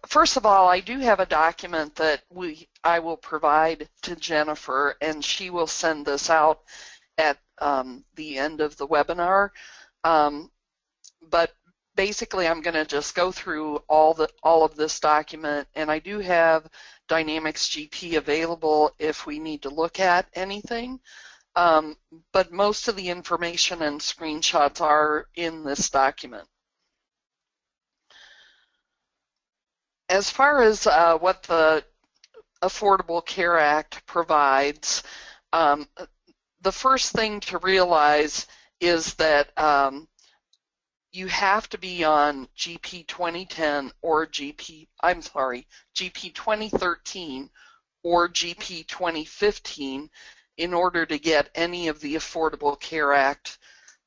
first of all, I do have a document that I will provide to Jennifer, and she will send this out at the end of the webinar. But basically, I'm going to just go through all of this document, and I do have Dynamics GP available if we need to look at anything. But most of the information and screenshots are in this document. As far as what the Affordable Care Act provides, the first thing to realize is that you have to be on GP 2010 or GP 2013 or GP 2015 in order to get any of the Affordable Care Act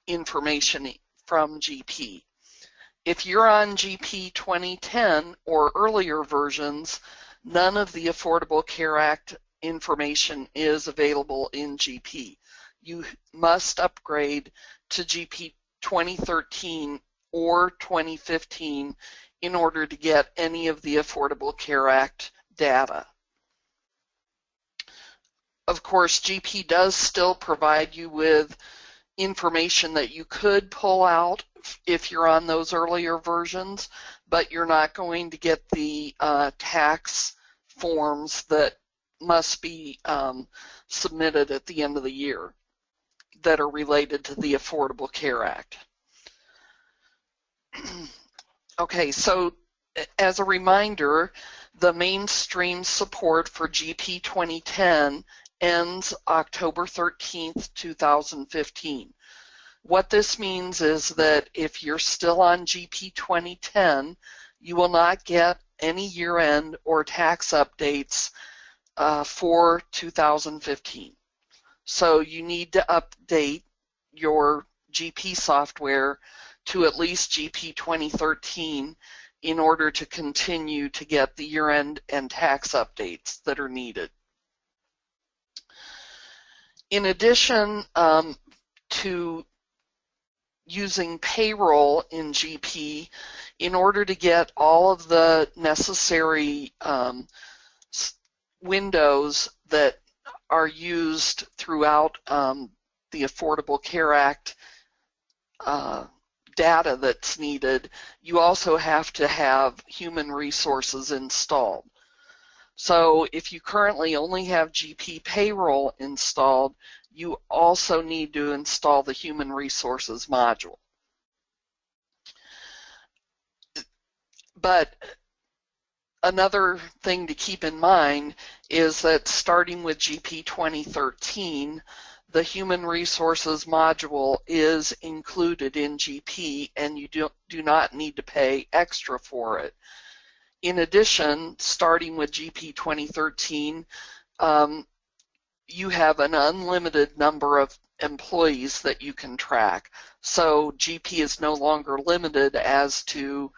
information from GP. If you're on GP 2010 or earlier versions, none of the Affordable Care Act information is available in GP. You must upgrade to GP 2013 or 2015 in order to get any of the Affordable Care Act data. Of course, GP does still provide you with information that you could pull out if you're on those earlier versions, but you're not going to get the tax forms that must be submitted at the end of the year that are related to the Affordable Care Act. Okay, so as a reminder, the mainstream support for GP 2010 ends October 13th, 2015. What this means is that if you're still on GP 2010, you will not get any year-end or tax updates for 2015. So you need to update your GP software to at least GP 2013 in order to continue to get the year-end and tax updates that are needed. In addition to using payroll in GP, in order to get all of the necessary windows that are used throughout the Affordable Care Act data that's needed, you also have to have human resources installed. So if you currently only have GP payroll installed, you also need to install the human resources module. But another thing to keep in mind is that starting with GP 2013, the human resources module is included in GP and you do not need to pay extra for it. In addition, starting with GP 2013, you have an unlimited number of employees that you can track. So GP is no longer limited as to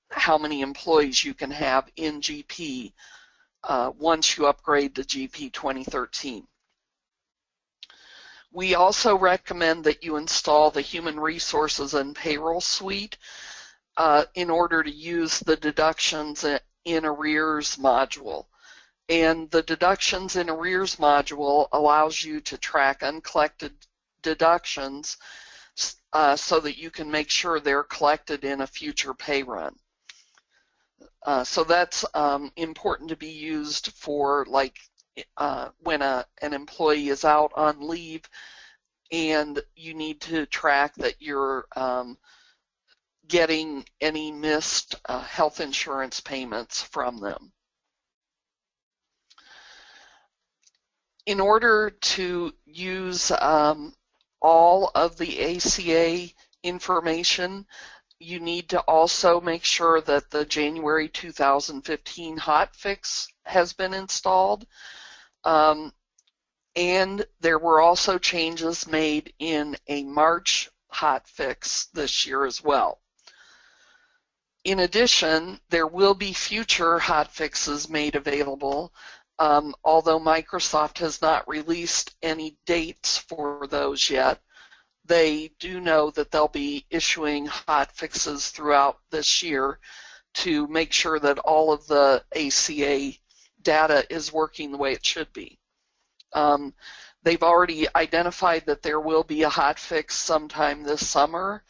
how many employees you can have in GP once you upgrade to GP 2013. We also recommend that you install the Human Resources and Payroll Suite in order to use the Deductions in Arrears module. And the Deductions in Arrears module allows you to track uncollected deductions so that you can make sure they're collected in a future pay run. So that's important to be used for when an employee is out on leave and you need to track that you're getting any missed health insurance payments from them. In order to use all of the ACA information, you need to also make sure that the January 2015 hotfix has been installed. And there were also changes made in a March hotfix this year as well. In addition, there will be future hotfixes made available, although Microsoft has not released any dates for those yet. They do know that they'll be issuing hotfixes throughout this year to make sure that all of the ACA data is working the way it should be. They've already identified that there will be a hotfix sometime this summer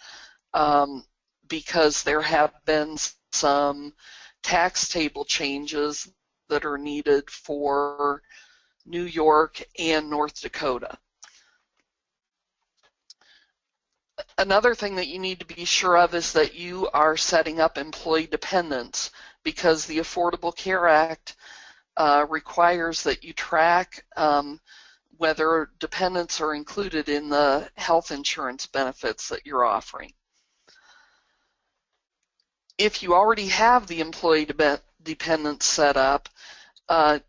because there have been some tax table changes that are needed for New York and North Dakota. Another thing that you need to be sure of is that you are setting up employee dependents, because the Affordable Care Act requires that you track whether dependents are included in the health insurance benefits that you're offering. If you already have the employee dependents set up,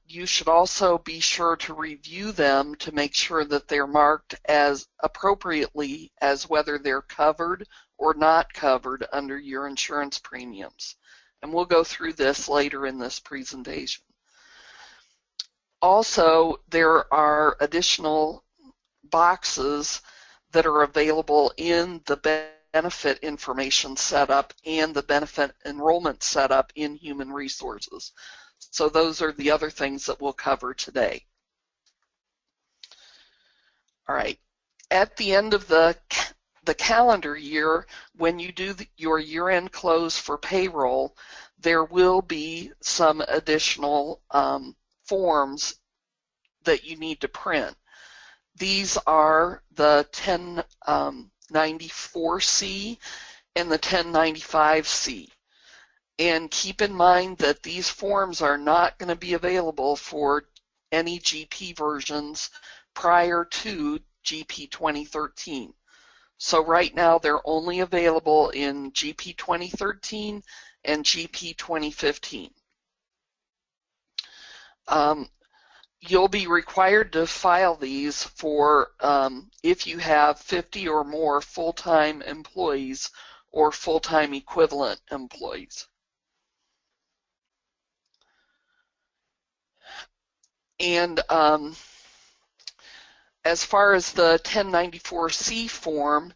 you should also be sure to review them to make sure that they're marked as appropriately as whether they're covered or not covered under your insurance premiums. And we'll go through this later in this presentation. Also, there are additional boxes that are available in the benefit information setup and the benefit enrollment setup in Human Resources. So those are the other things that we'll cover today. All right. At the end of the calendar year, when you do your year-end close for payroll, there will be some additional forms that you need to print. These are the 1094C and the 1095C. And keep in mind that these forms are not going to be available for any GP versions prior to GP 2013. So right now they're only available in GP 2013 and GP 2015. You'll be required to file these for if you have 50 or more full-time employees or full-time equivalent employees. And as far as the 1094C form,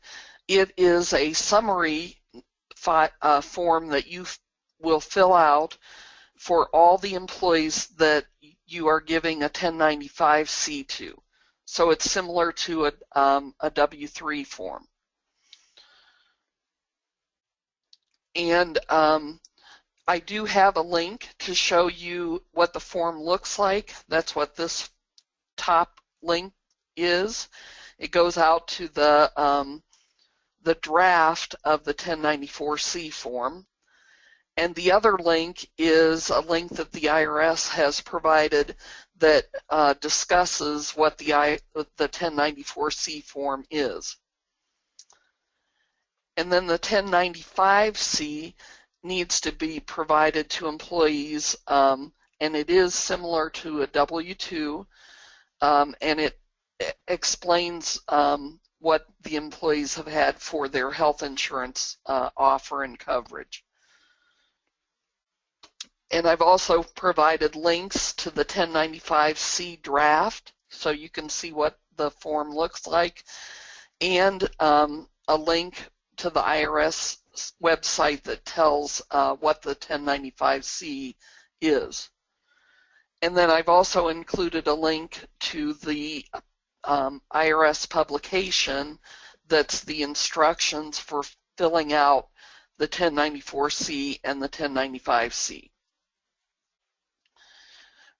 it is a summary form that you will fill out for all the employees that you are giving a 1095C to. So it's similar to a W-3 form. And I do have a link to show you what the form looks like. That's what this top link is. It goes out to the draft of the 1094C form. And the other link is a link that the IRS has provided that discusses what the 1094C form is. And then the 1095C needs to be provided to employees, and it is similar to a W-2, and it explains what the employees have had for their health insurance offer and coverage. And I've also provided links to the 1095C draft so you can see what the form looks like, and a link to the IRS website that tells what the 1095C is. And then I've also included a link to the IRS publication that's the instructions for filling out the 1094C and the 1095C.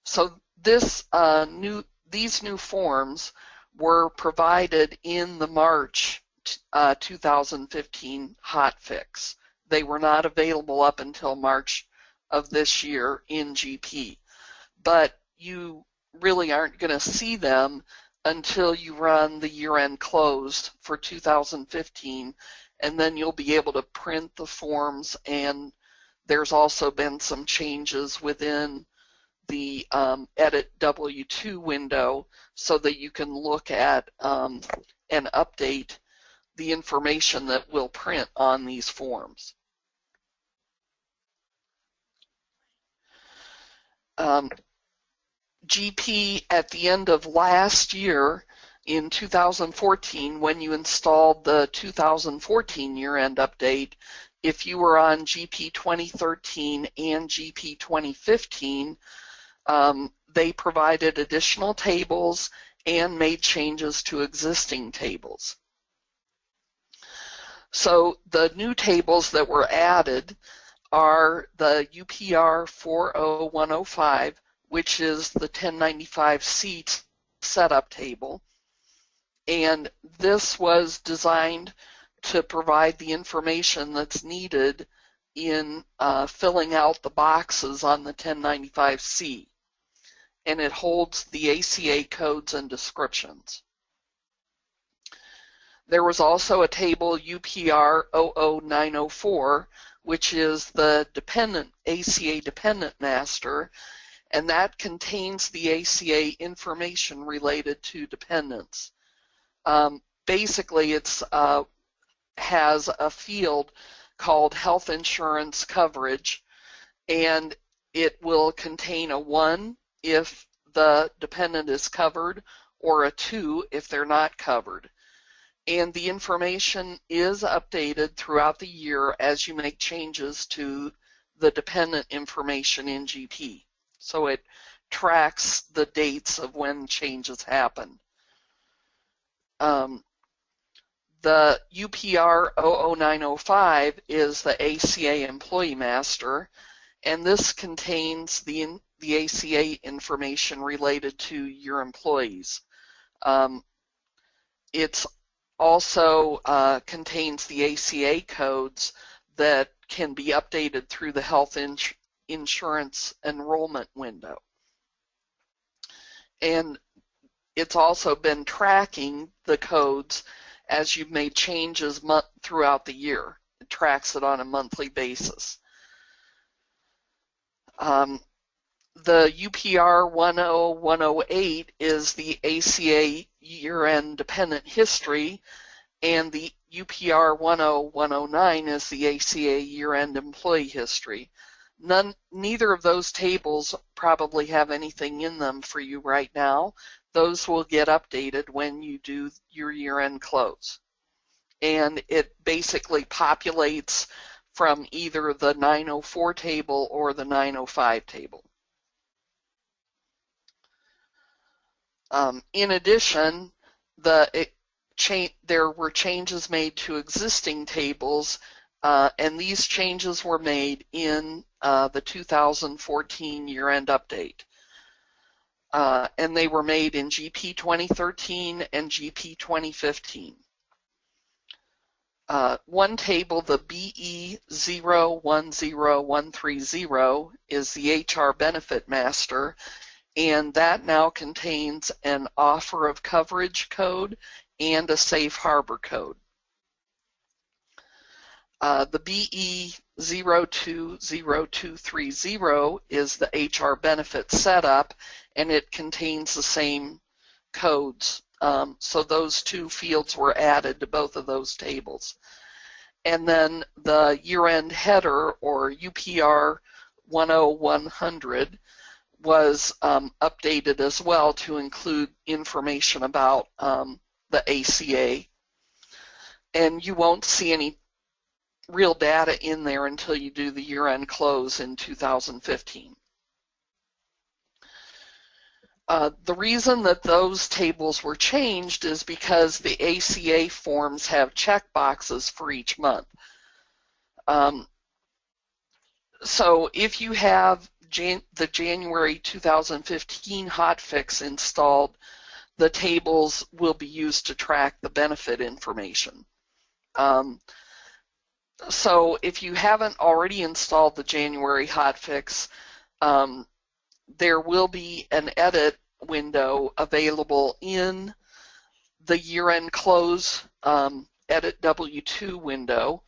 So these new forms were provided in the March 2015 hotfix. They were not available up until March of this year in GP, but you really aren't going to see them until you run the year-end close for 2015, and then you'll be able to print the forms. And there's also been some changes within the Edit W-2 window so that you can look at and update the information that will print on these forms. GP at the end of last year In 2014, when you installed the 2014 year-end update, if you were on GP 2013 and GP 2015, they provided additional tables and made changes to existing tables. So the new tables that were added are the UPR 40105, which is the 1095C setup table. And this was designed to provide the information that's needed in filling out the boxes on the 1095C. And it holds the ACA codes and descriptions. There was also a table UPR 00904, which is the ACA dependent master, and that contains the ACA information related to dependents. Basically, it has a field called health insurance coverage, and it will contain a 1 if the dependent is covered, or a 2 if they're not covered. And the information is updated throughout the year as you make changes to the dependent information in GP. So it tracks the dates of when changes happen. The UPR 00905 is the ACA Employee Master, and this contains the ACA information related to your employees. It also contains the ACA codes that can be updated through the health insurance enrollment window. And it's also been tracking the codes as you've made changes throughout the year. It tracks it on a monthly basis. The UPR 10108 is the ACA year-end dependent history, and the UPR 10109 is the ACA year-end employee history. Neither of those tables probably have anything in them for you right now. Those will get updated when you do your year-end close. And it basically populates from either the 904 table or the 905 table. In addition, there were changes made to existing tables, and these changes were made in the 2014 year-end update. And they were made in GP 2013 and GP 2015. One table, the BE010130, is the HR Benefit Master, and that now contains an offer of coverage code and a safe harbor code. The BE020230 is the HR benefit setup, and it contains the same codes. So those two fields were added to both of those tables. And then the year-end header, or UPR 10100, was updated as well to include information about the ACA. And you won't see any real data in there until you do the year-end close in 2015. The reason that those tables were changed is because the ACA forms have check boxes for each month. So if you have the January 2015 hotfix installed, the tables will be used to track the benefit information. So if you haven't already installed the January hotfix, there will be an edit window available in the year-end close edit W2 window,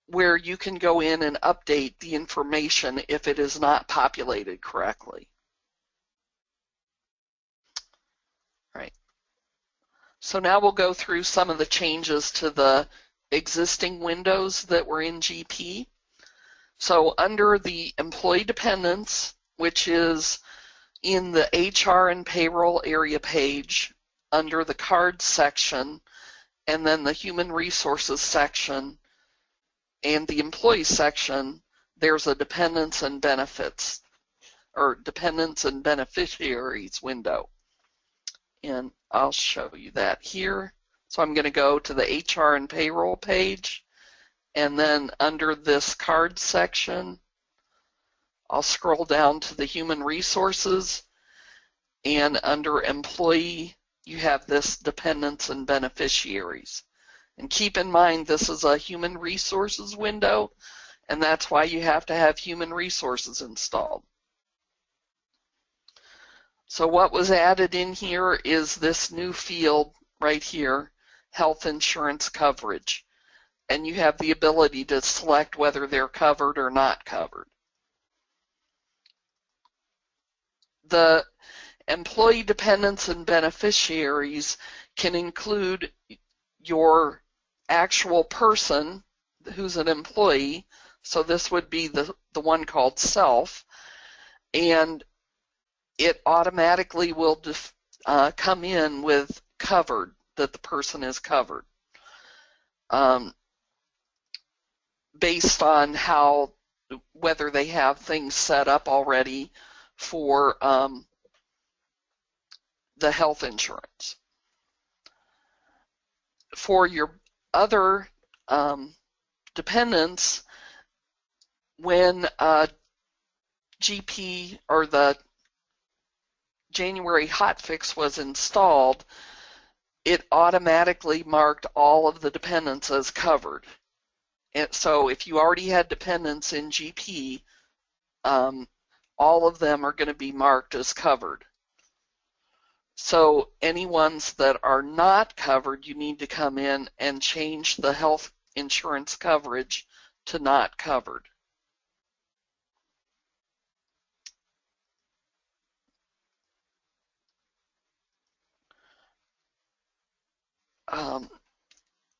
where you can go in and update the information if it is not populated correctly. All right. So now we'll go through some of the changes to the existing windows that were in GP. So under the employee dependents, which is in the HR and payroll area page under the cards section, and then the human resources section and the employee section, there's a dependents and benefits, or dependents and beneficiaries window. And I'll show you that here. So I'm going to go to the HR and payroll page, and then under this card section, I'll scroll down to the human resources, and under employee, you have this dependents and beneficiaries. And keep in mind, this is a human resources window, and that's why you have to have human resources installed. So what was added in here is this new field right here, health insurance coverage. And you have the ability to select whether they're covered or not covered. The employee dependents and beneficiaries can include your actual person who's an employee, so this would be the one called self, and it automatically will come in with covered, that the person is covered, based on whether they have things set up already for the health insurance. For your other dependents, when GP or the January hotfix was installed, it automatically marked all of the dependents as covered. And so if you already had dependents in GP, all of them are going to be marked as covered. So any ones that are not covered, you need to come in and change the health insurance coverage to not covered.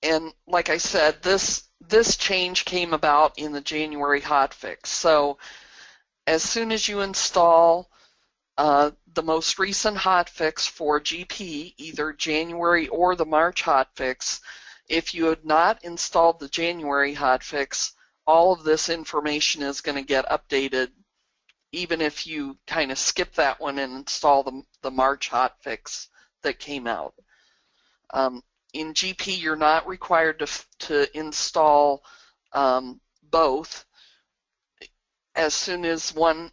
And like I said, this change came about in the January hotfix. So as soon as you install the most recent hotfix for GP, either January or the March hotfix, if you had not installed the January hotfix, all of this information is going to get updated, even if you kind of skip that one and install the March hotfix that came out. In GP, you're not required to install both. As soon as one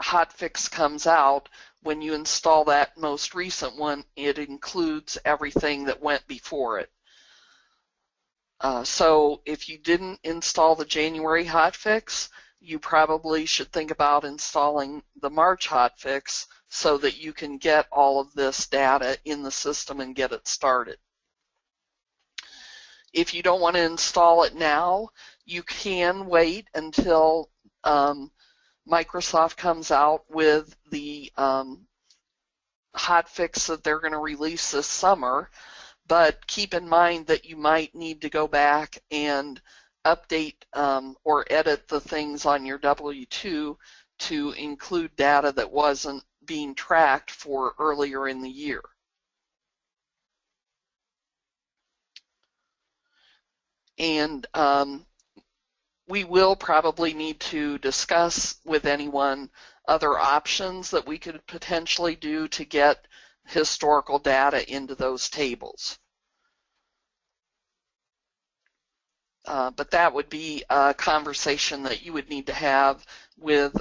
hotfix comes out, when you install that most recent one, it includes everything that went before it. So if you didn't install the January hotfix, you probably should think about installing the March hotfix so that you can get all of this data in the system and get it started. If you don't want to install it now, you can wait until Microsoft comes out with the hotfix that they're going to release this summer, but keep in mind that you might need to go back and update or edit the things on your W-2 to include data that wasn't being tracked for earlier in the year. And we will probably need to discuss with anyone other options that we could potentially do to get historical data into those tables. But that would be a conversation that you would need to have with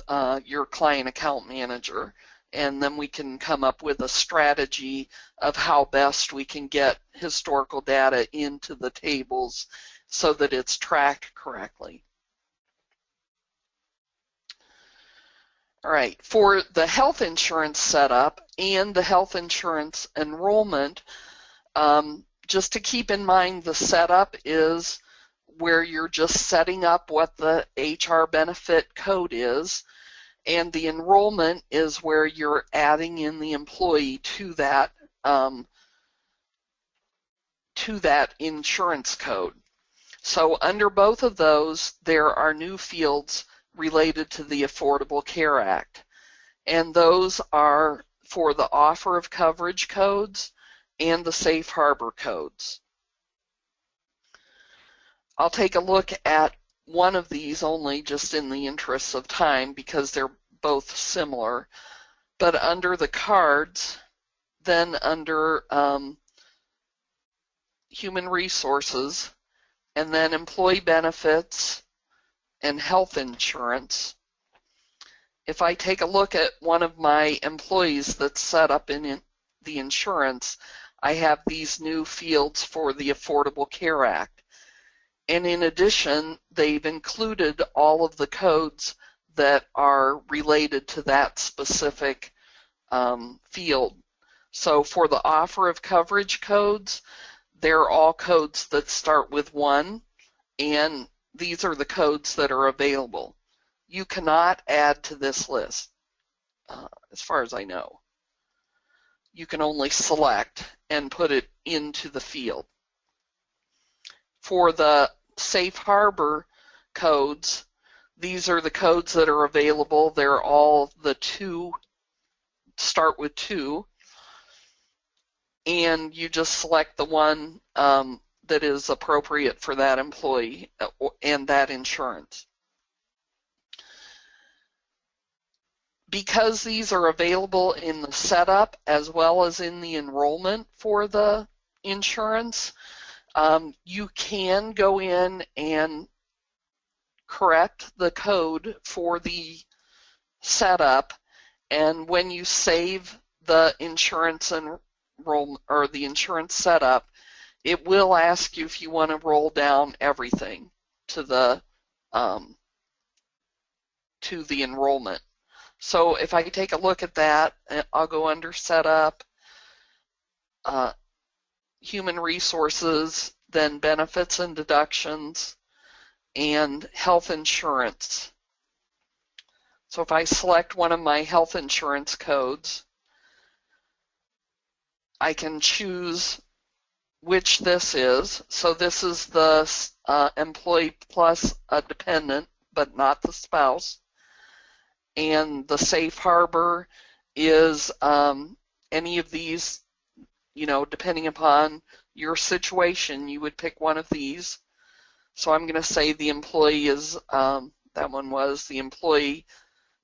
your client account manager, and then we can come up with a strategy of how best we can get historical data into the tables so that it's tracked correctly. All right, for the health insurance setup and the health insurance enrollment, just to keep in mind, the setup is where you're just setting up what the HR benefit code is, and the enrollment is where you're adding in the employee to that insurance code. So under both of those, there are new fields related to the Affordable Care Act, and those are for the offer of coverage codes and the safe harbor codes. I'll take a look at one of these only just in the interest of time because they're both similar. But under the cards, then under human resources, and then employee benefits and health insurance, if I take a look at one of my employees that's set up in the insurance, I have these new fields for the Affordable Care Act. And in addition, they've included all of the codes that are related to that specific field. So for the offer of coverage codes, they're all codes that start with 1, and these are the codes that are available. You cannot add to this list, as far as I know. You can only select and put it into the field. For the safe harbor codes, these are the codes that are available. They're all the 2, start with 2, and you just select the one that is appropriate for that employee and that insurance. Because these are available in the setup as well as in the enrollment for the insurance, you can go in and correct the code for the setup, and when you save the insurance enrollment or the insurance setup, it will ask you if you want to roll down everything to the enrollment. So if I take a look at that, I'll go under setup, human resources, then benefits and deductions, and health insurance. So if I select one of my health insurance codes, I can choose which this is. So this is the employee plus a dependent, but not the spouse. And the safe harbor is any of these, depending upon your situation, you would pick one of these. So I'm going to say the employee is, that one was the employee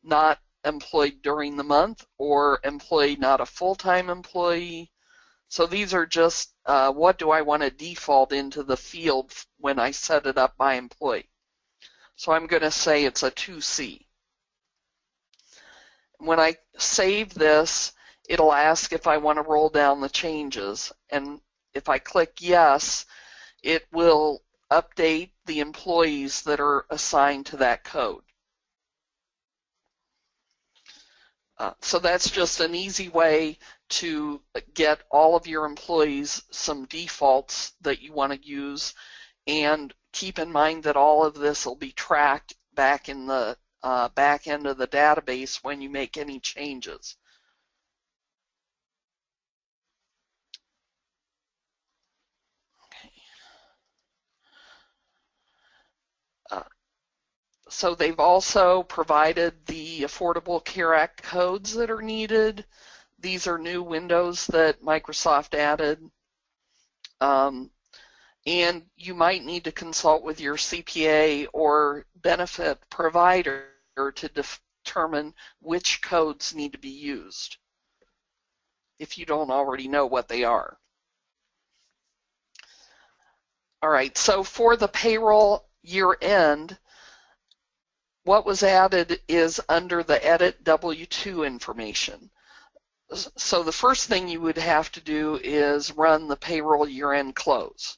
not employed during the month, or employee not a full-time employee. So these are just what do I want to default into the field when I set it up by employee. So I'm going to say it's a 2C. When I save this, it'll ask if I want to roll down the changes, and if I click yes, it will update the employees that are assigned to that code. So that's just an easy way to get all of your employees some defaults that you want to use, and keep in mind that all of this will be tracked back in the back end of the database when you make any changes. So they've also provided the Affordable Care Act codes that are needed. These are new windows that Microsoft added. And you might need to consult with your CPA or benefit provider to determine which codes need to be used if you don't already know what they are. All right, so for the payroll year end, what was added is under the edit W-2 information. So the first thing you would have to do is run the payroll year-end close.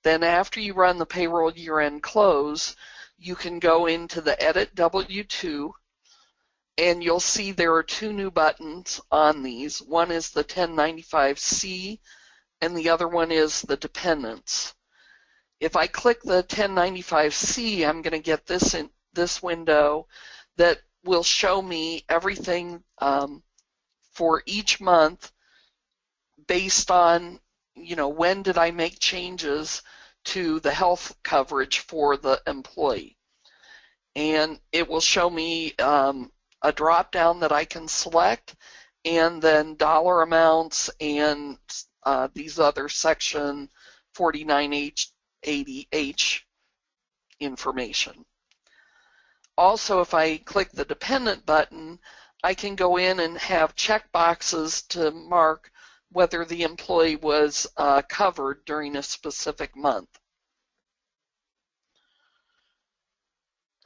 Then after you run the payroll year-end close, you can go into the edit W-2, and you'll see there are 2 new buttons on these. One is the 1095C, and the other one is the dependents. If I click the 1095C, I'm going to get this window that will show me everything for each month based on, when did I make changes to the health coverage for the employee. And it will show me a drop down that I can select, and then dollar amounts and these other Section 49H80H information. Also, if I click the dependent button, I can go in and have check boxes to mark whether the employee was covered during a specific month.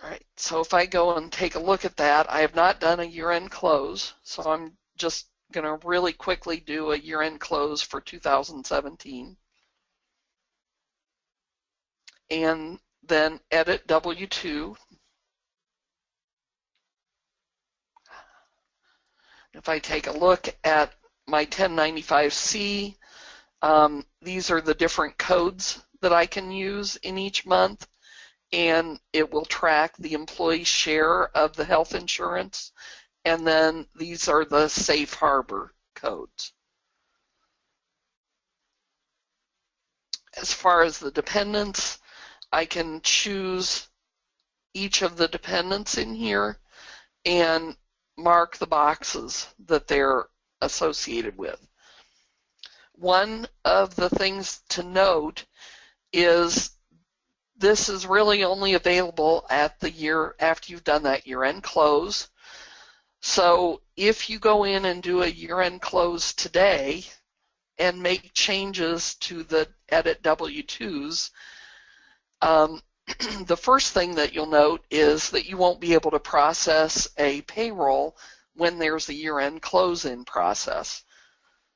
All right, so if I go and take a look at that, I have not done a year-end close, so I'm just going to really quickly do a year-end close for 2017. And then edit W-2. If I take a look at my 1095-C, these are the different codes that I can use in each month, and it will track the employee's share of the health insurance, and then these are the safe harbor codes. As far as the dependents, I can choose each of the dependents in here and mark the boxes that they're associated with. One of the things to note is this is really only available at the year after you've done that year-end close. So if you go in and do a year-end close today and make changes to the edit W-2s, the first thing that you'll note is that you won't be able to process a payroll when there's a year-end close in process.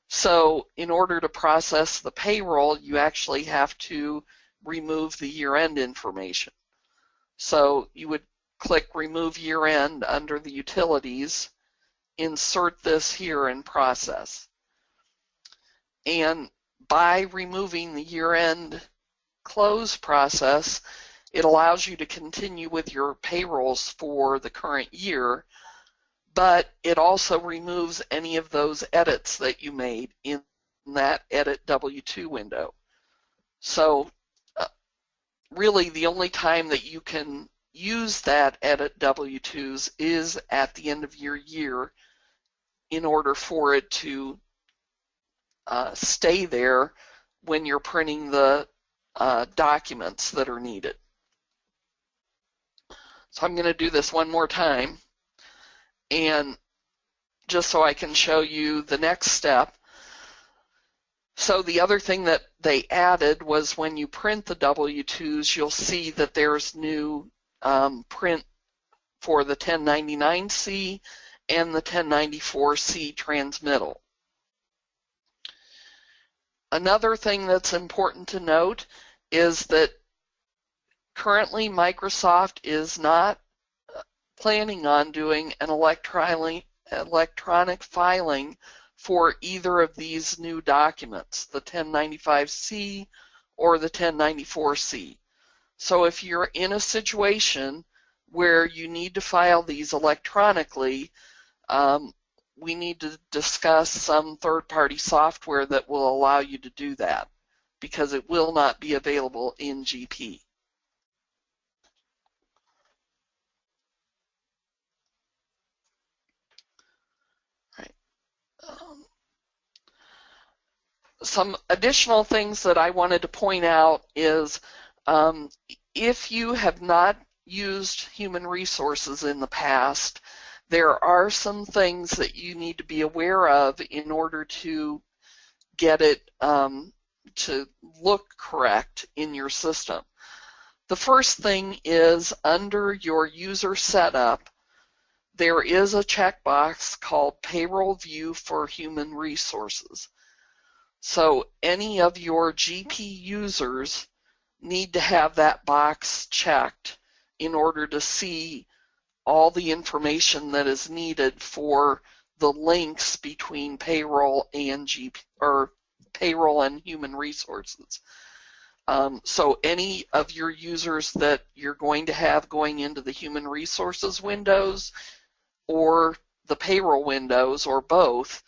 So in order to process the payroll, you actually have to remove the year-end information. So you would click Remove Year-End under the Utilities, insert this here in Process. And by removing the year-end close process, it allows you to continue with your payrolls for the current year, but it also removes any of those edits that you made in that Edit W-2 window. So really the only time that you can use that Edit W-2s is at the end of your year in order for it to stay there when you're printing the documents that are needed. So I'm going to do this one more time, and just so I can show you the next step. So the other thing that they added was when you print the W-2s, you'll see that there's new print for the 1099-C and the 1094-C transmittal. Another thing that's important to note is that currently Microsoft is not planning on doing an electronic filing for either of these new documents, the 1095-C or the 1094-C. So if you're in a situation where you need to file these electronically, we need to discuss some third-party software that will allow you to do that, because it will not be available in GP. Some additional things that I wanted to point out is if you have not used human resources in the past, there are some things that you need to be aware of in order to get it to look correct in your system. The first thing is under your user setup, there is a checkbox called Payroll View for Human Resources. So any of your GP users need to have that box checked in order to see all the information that is needed for the links between payroll and GP, or payroll and human resources. So any of your users that you're going to have going into the human resources windows or the payroll windows or both,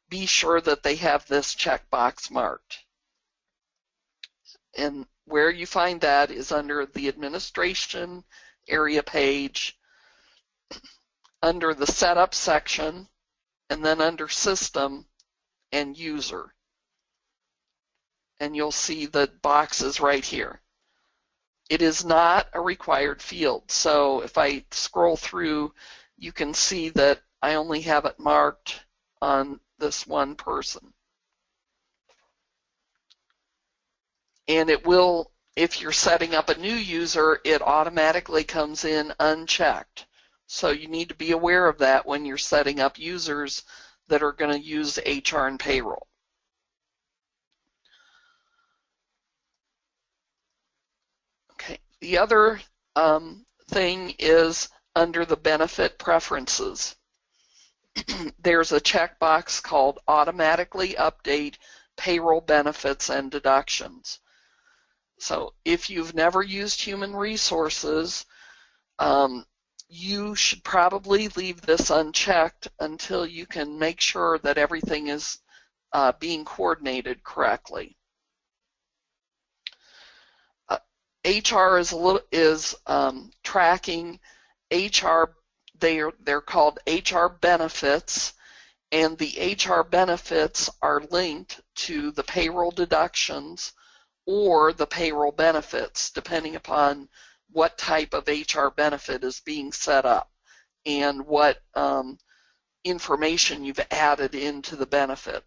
be sure that they have this checkbox marked. And where you find that is under the administration area page, under the setup section, and then under system and user. and you'll see the boxes right here. It is not a required field. So if I scroll through, you can see that I only have it marked on this one person. And it will, if you're setting up a new user, it automatically comes in unchecked. So you need to be aware of that when you're setting up users that are going to use HR and payroll. Okay. The other thing is under the benefit preferences. There's a checkbox called automatically update payroll benefits and deductions. So if you've never used human resources, you should probably leave this unchecked until you can make sure that everything is being coordinated correctly. HR is tracking HR. They're called HR benefits, and the HR benefits are linked to the payroll deductions or the payroll benefits, depending upon what type of HR benefit is being set up and what information you've added into the benefit.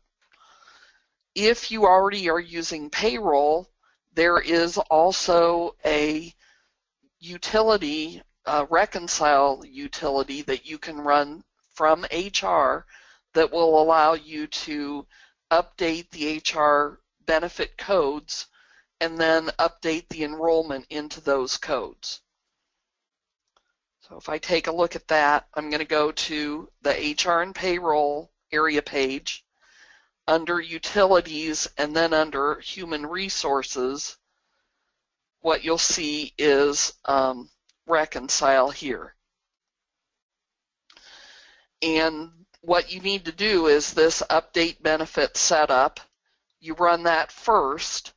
If you already are using payroll, there is also a utility, reconcile utility that you can run from HR that will allow you to update the HR benefit codes and then update the enrollment into those codes. So if I take a look at that, I'm going to go to the HR and payroll area page. Under utilities and then under human resources, what you'll see is reconcile here. And what you need to do is this update benefit setup. You run that first,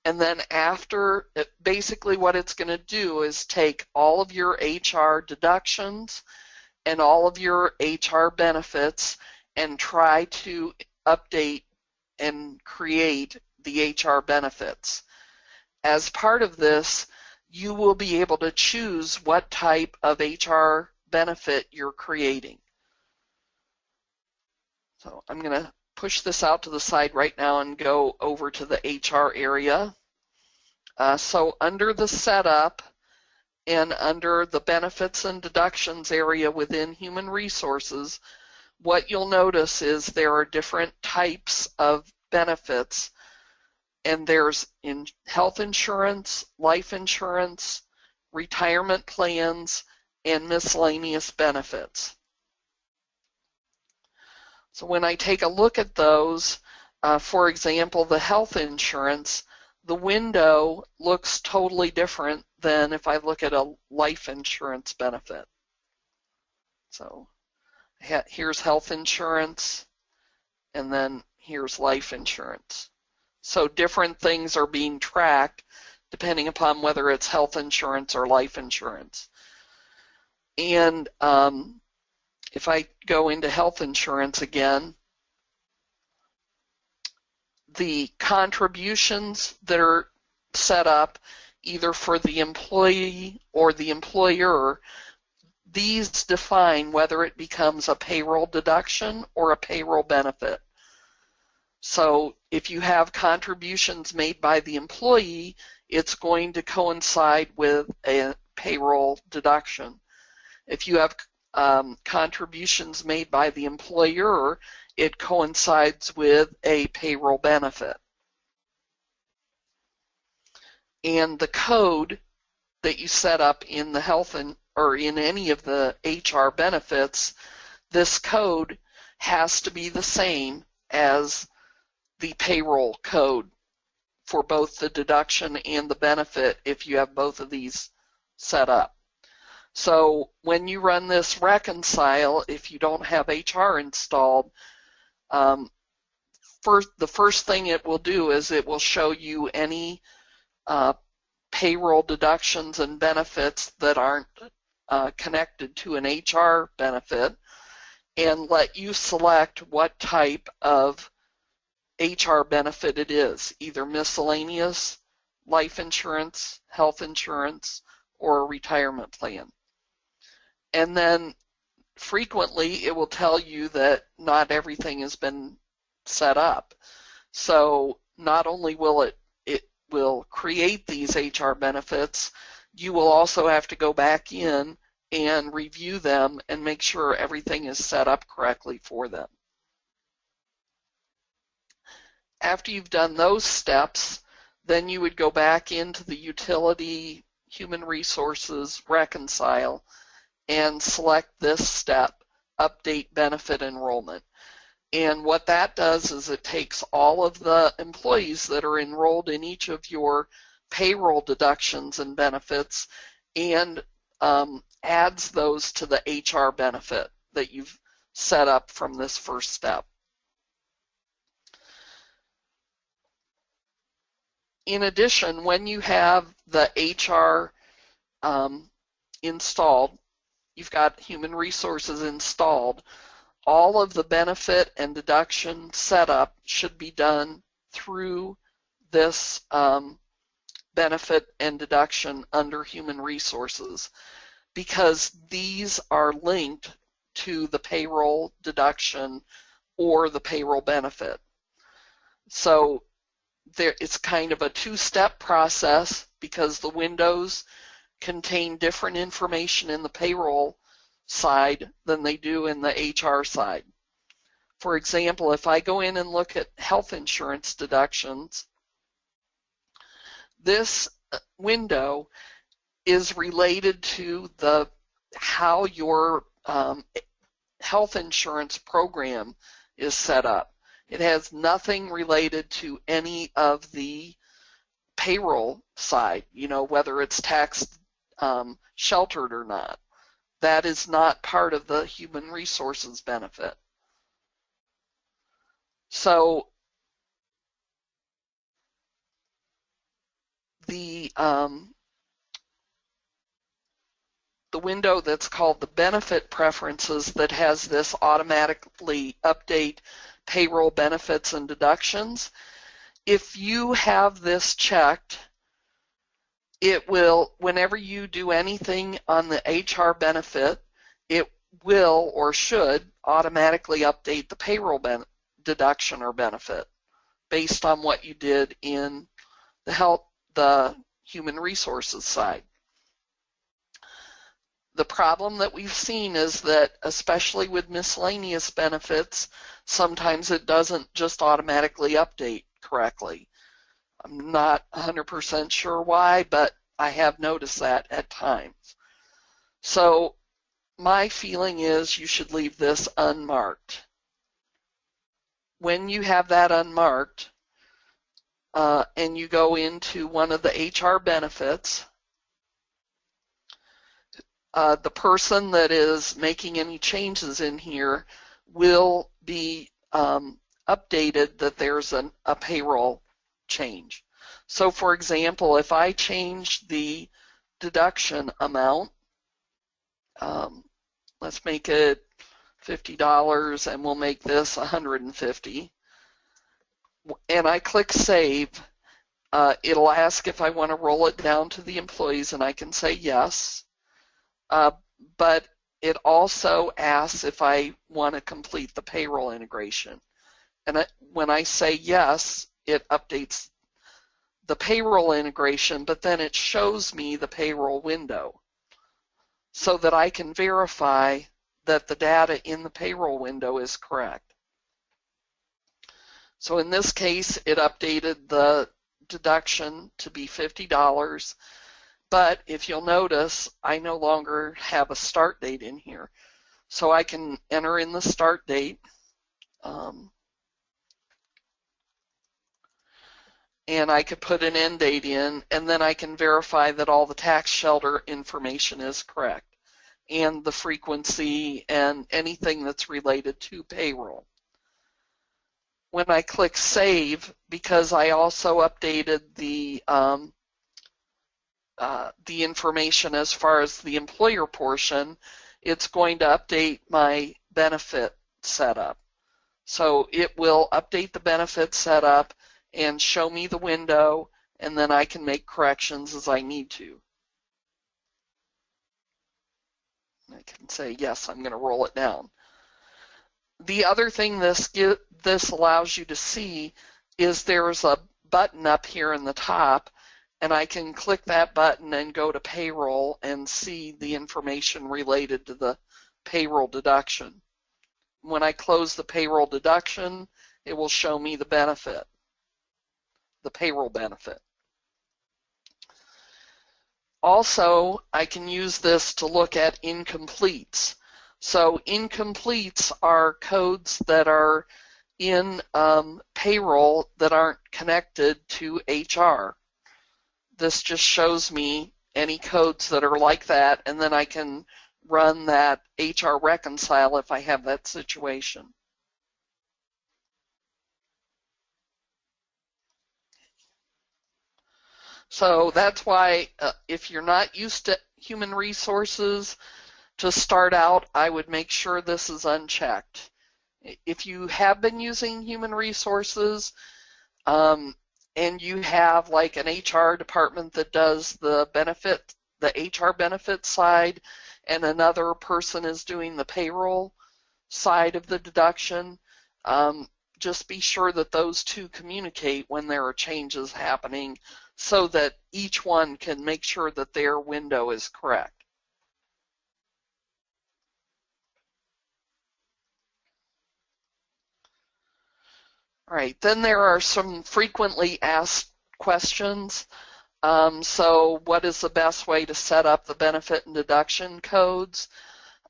and then after, basically what it's going to do is take all of your HR deductions and all of your HR benefits and try to update and create the HR benefits. As part of this, you will be able to choose what type of HR benefit you're creating. So I'm going to push this out to the side right now and go over to the HR area. So under the setup and under the benefits and deductions area within human resources, what you'll notice is there are different types of benefits, and there's health insurance, life insurance, retirement plans, and miscellaneous benefits. So when I take a look at those, for example, the health insurance, the window looks totally different than if I look at a life insurance benefit. So here's health insurance, and then here's life insurance. So different things are being tracked depending upon whether it's health insurance or life insurance. And if I go into health insurance again, the contributions that are set up either for the employee or the employer, these define whether it becomes a payroll deduction or a payroll benefit. So if you have contributions made by the employee, it's going to coincide with a payroll deduction. If you have contributions made by the employer, it coincides with a payroll benefit. And the code that you set up in the health or in any of the HR benefits, this code has to be the same as the payroll code for both the deduction and the benefit if you have both of these set up. So when you run this reconcile, if you don't have HR installed, the first thing it will do is it will show you any payroll deductions and benefits that aren't connected to an HR benefit, and let you select what type of HR benefit it is, either miscellaneous, life insurance, health insurance, or a retirement plan. And then frequently it will tell you that not everything has been set up. So not only will it will create these HR benefits, you will also have to go back in and review them and make sure everything is set up correctly for them. After you've done those steps, then you would go back into the utility, human resources, reconcile, and select this step, update benefit enrollment. And what that does is it takes all of the employees that are enrolled in each of your payroll deductions and benefits and adds those to the HR benefit that you've set up from this first step. In addition, when you have the HR installed, you've got human resources installed, all of the benefit and deduction setup should be done through this benefit and deduction under human resources, because these are linked to the payroll deduction or the payroll benefit. So it's kind of a two-step process because the windows contain different information in the payroll side than they do in the HR side. For example, if I go in and look at health insurance deductions, this window is related to how your health insurance program is set up. It has nothing related to any of the payroll side, whether it's tax sheltered or not. That is not part of the human resources benefit. So the window that's called the benefit preferences that has this automatically update payroll benefits and deductions, if you have this checked, it will, whenever you do anything on the HR benefit, it will or should automatically update the payroll deduction or benefit based on what you did in the human resources side. The problem that we've seen is that, especially with miscellaneous benefits, sometimes it doesn't just automatically update correctly. I'm not 100% sure why, but I have noticed that at times. So my feeling is you should leave this unmarked. When you have that unmarked and you go into one of the HR benefits, the person that is making any changes in here will be updated that there's a payroll change. So for example, if I change the deduction amount, let's make it $50 and we'll make this $150, and I click save, it'll ask if I want to roll it down to the employees, and I can say yes. But it also asks if I want to complete the payroll integration. And when I say yes, it updates the payroll integration, but then it shows me the payroll window so that I can verify that the data in the payroll window is correct. So in this case, it updated the deduction to be $50. But if you'll notice, I no longer have a start date in here. So I can enter in the start date. And I could put an end date in, and then I can verify that all the tax shelter information is correct, and the frequency and anything that's related to payroll. When I click save, because I also updated the information as far as the employer portion, it's going to update my benefit setup. So it will update the benefit setup and show me the window, and then I can make corrections as I need to. I can say, yes, I'm going to roll it down. The other thing this allows you to see is there's a button up here in the top, and I can click that button and go to payroll and see the information related to the payroll deduction. When I close the payroll deduction, it will show me the benefit, the payroll benefit. Also, I can use this to look at incompletes. So incompletes are codes that are in payroll that aren't connected to HR. This just shows me any codes that are like that, and then I can run that HR reconcile if I have that situation. So that's why if you're not used to human resources, to start out, I would make sure this is unchecked. If you have been using human resources and you have like an HR department that does the HR benefit side, and another person is doing the payroll side of the deduction, just be sure that those two communicate when there are changes happening so that each one can make sure that their window is correct. All right, then there are some frequently asked questions. So what is the best way to set up the benefit and deduction codes?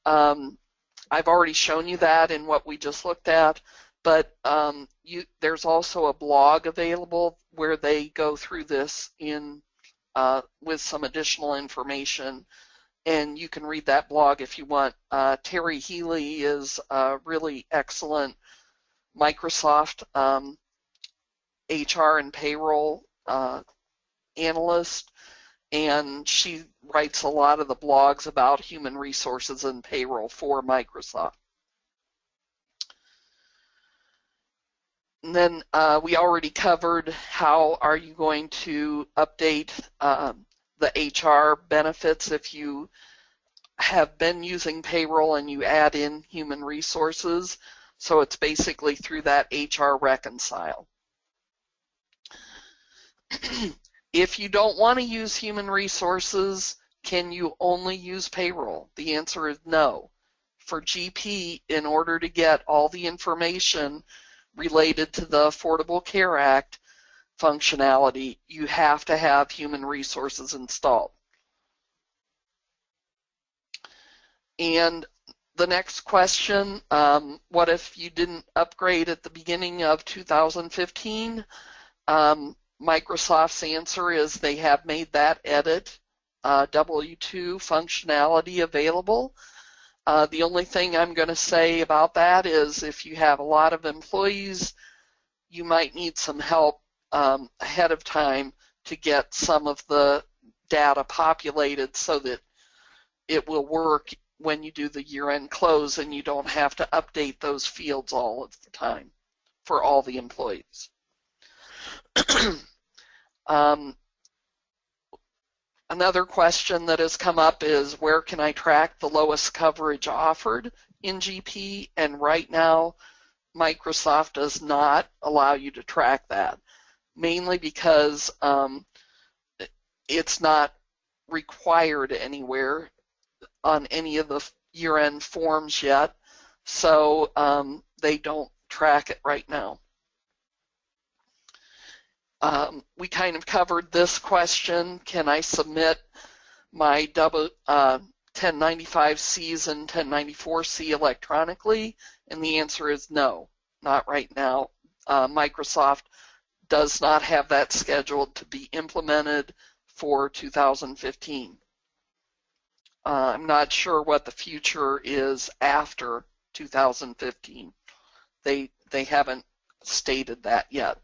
I've already shown you that in what we just looked at, but there's also a blog available where they go through this with some additional information, and you can read that blog if you want. Terry Healy is a really excellent Microsoft HR and payroll analyst, and she writes a lot of the blogs about human resources and payroll for Microsoft. And then we already covered how are you going to update the HR benefits if you have been using payroll and you add in human resources. So it's basically through that HR reconcile. If you don't want to use human resources, can you only use payroll? The answer is no. For GP, in order to get all the information related to the Affordable Care Act functionality, you have to have human resources installed. And the next question, what if you didn't upgrade at the beginning of 2015? Microsoft's answer is they have made that edit W2 functionality available. The only thing I'm going to say about that is if you have a lot of employees, you might need some help ahead of time to get some of the data populated so that it will work when you do the year-end close and you don't have to update those fields all of the time for all the employees. Another question that has come up is where can I track the lowest coverage offered in GP? And right now, Microsoft does not allow you to track that, mainly because it's not required anywhere on any of the year-end forms yet, so they don't track it right now. We kind of covered this question, can I submit my 1095Cs and 1094C electronically? And the answer is no, not right now. Microsoft does not have that scheduled to be implemented for 2015. I'm not sure what the future is after 2015. They haven't stated that yet.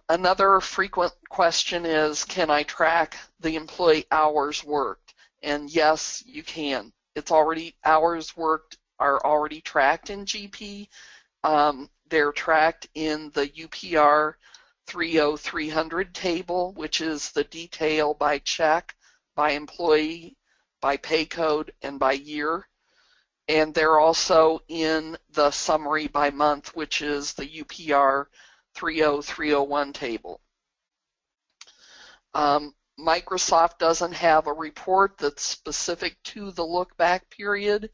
Another frequent question is, can I track the employee hours worked? And yes, you can. It's already, hours worked are already tracked in GP. They're tracked in the UPR 30300 table, which is the detail by check, by employee, by pay code, and by year. And they're also in the summary by month, which is the UPR 30301 table. Microsoft doesn't have a report that's specific to the look-back period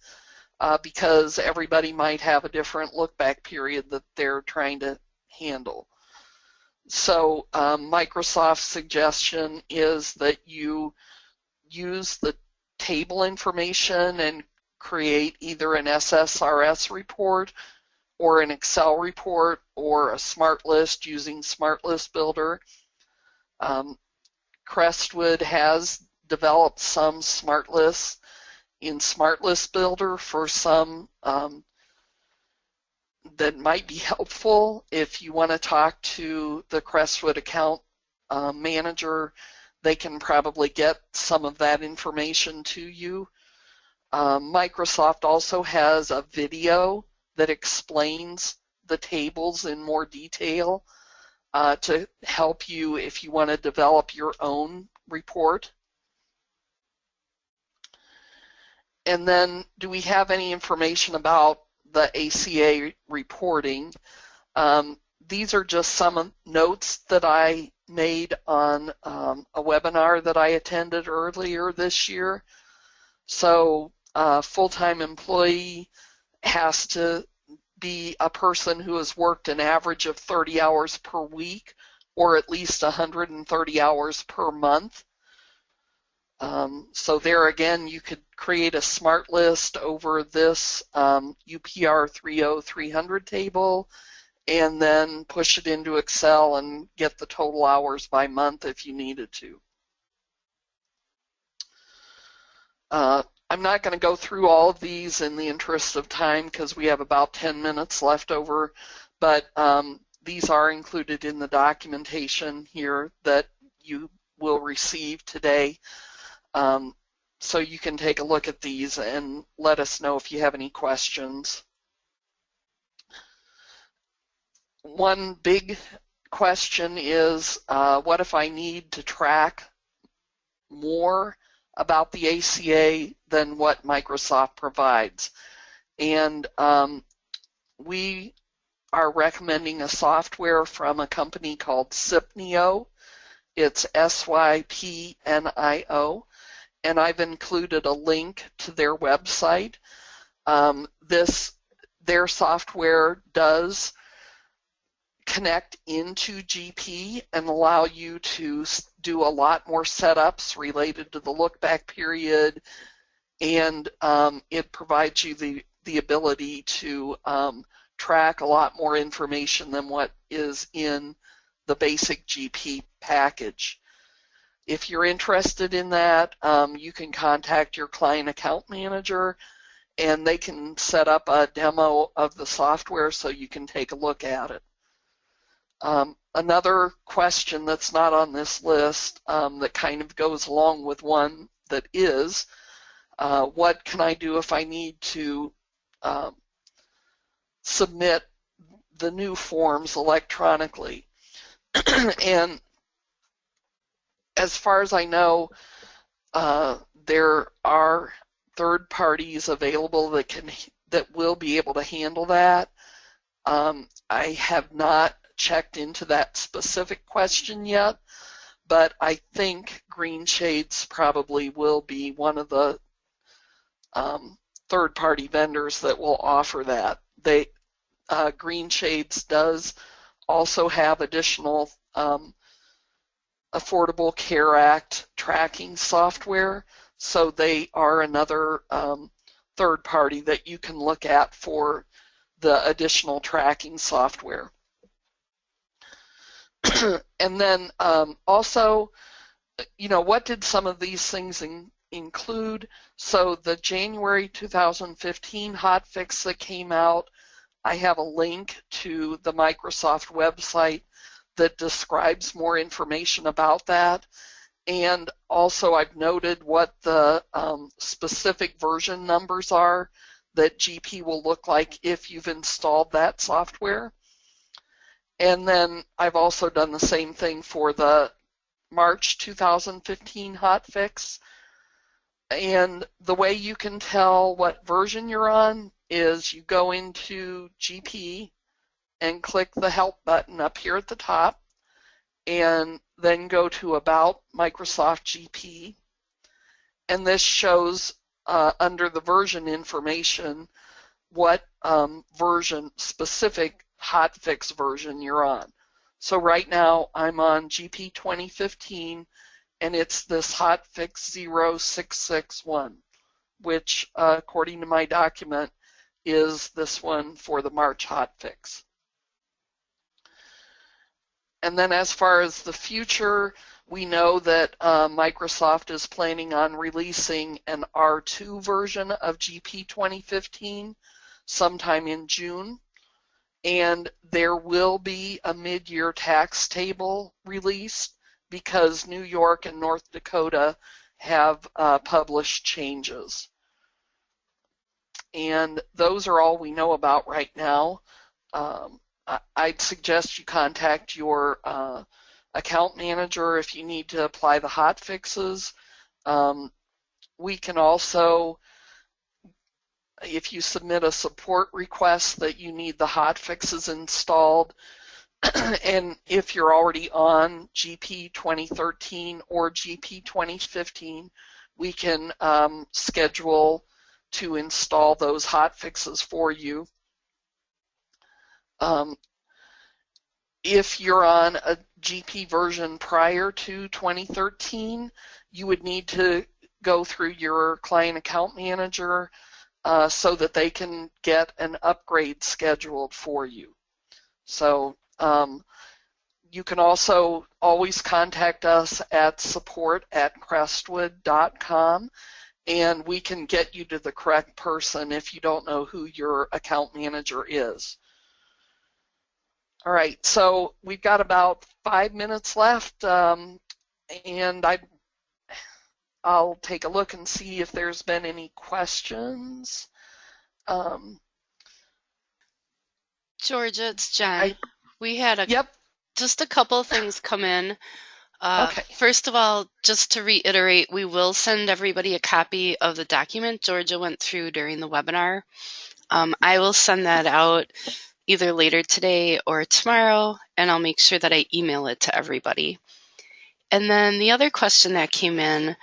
because everybody might have a different look-back period that they're trying to handle. So Microsoft's suggestion is that you use the table information and create either an SSRS report or an Excel report or a smart list using Smart List Builder. Crestwood has developed some smart lists in Smart List Builder for some that might be helpful. If you want to talk to the Crestwood account manager, they can probably get some of that information to you. Microsoft also has a video that explains the tables in more detail to help you if you want to develop your own report. And then, do we have any information about the ACA reporting? These are just some notes that I made on a webinar that I attended earlier this year. So a full-time employee has to be a person who has worked an average of 30 hours per week or at least 130 hours per month. So there again, you could create a smart list over this UPR 30300 table and then push it into Excel and get the total hours by month if you needed to. I'm not going to go through all of these in the interest of time because we have about 10 minutes left over, but these are included in the documentation here that you will receive today. So you can take a look at these and let us know if you have any questions. One big question is, what if I need to track more about the ACA than what Microsoft provides? And we are recommending a software from a company called Sypnio. It's SYPNIO. And I've included a link to their website. Their software does connect into GP and allow you to do a lot more setups related to the look-back period, and it provides you the ability to track a lot more information than what is in the basic GP package. If you're interested in that, you can contact your client account manager and they can set up a demo of the software so you can take a look at it. Another question that's not on this list that kind of goes along with one that is, what can I do if I need to submit the new forms electronically? And as far as I know, there are third parties available that will be able to handle that. I have not checked into that specific question yet, but I think Green Shades probably will be one of the third-party vendors that will offer that. Green Shades does also have additional Affordable Care Act tracking software, so they are another third party that you can look at for the additional tracking software. And then also, what did some of these things include? So the January 2015 hotfix that came out, I have a link to the Microsoft website that describes more information about that. And also I've noted what the specific version numbers are that GP will look like if you've installed that software. And then I've also done the same thing for the March 2015 hotfix. And the way you can tell what version you're on is you go into GP and click the Help button up here at the top, and then go to About Microsoft GP. And this shows under the version information what version, specific hotfix version you're on. So right now I'm on GP 2015, and it's this hotfix 0661, which according to my document is this one for the March hotfix. And then as far as the future, we know that Microsoft is planning on releasing an R2 version of GP 2015 sometime in June. And there will be a mid-year tax table released because New York and North Dakota have published changes. And those are all we know about right now. I'd suggest you contact your account manager if you need to apply the hotfixes. We can also, if you submit a support request that you need the hotfixes installed, and if you're already on GP 2013 or GP 2015, we can schedule to install those hotfixes for you. If you're on a GP version prior to 2013, you would need to go through your client account manager so that they can get an upgrade scheduled for you. So you can also always contact us at support@crestwood.com, and we can get you to the correct person if you don't know who your account manager is. All right, so we've got about 5 minutes left, and I'll take a look and see if there's been any questions. Georgia, it's Jen. We had just a couple of things come in. Okay. First of all, just to reiterate, we will send everybody a copy of the document Georgia went through during the webinar. I will send that out either later today or tomorrow, and I'll make sure that I email it to everybody. And then the other question that came in,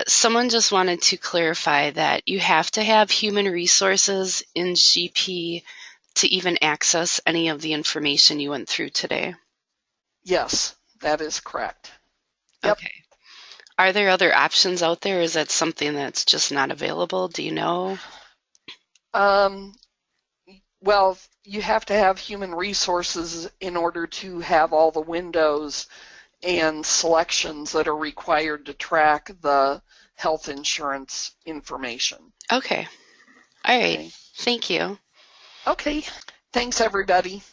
someone just wanted to clarify that you have to have human resources in GP to even access any of the information you went through today. Yes, that is correct. Yep. Okay. Are there other options out there? Is that something that's just not available? Do you know? Well, you have to have human resources in order to have all the windows and selections that are required to track the health insurance information. Okay. All right. Okay. Thank you. Okay. Thanks, everybody.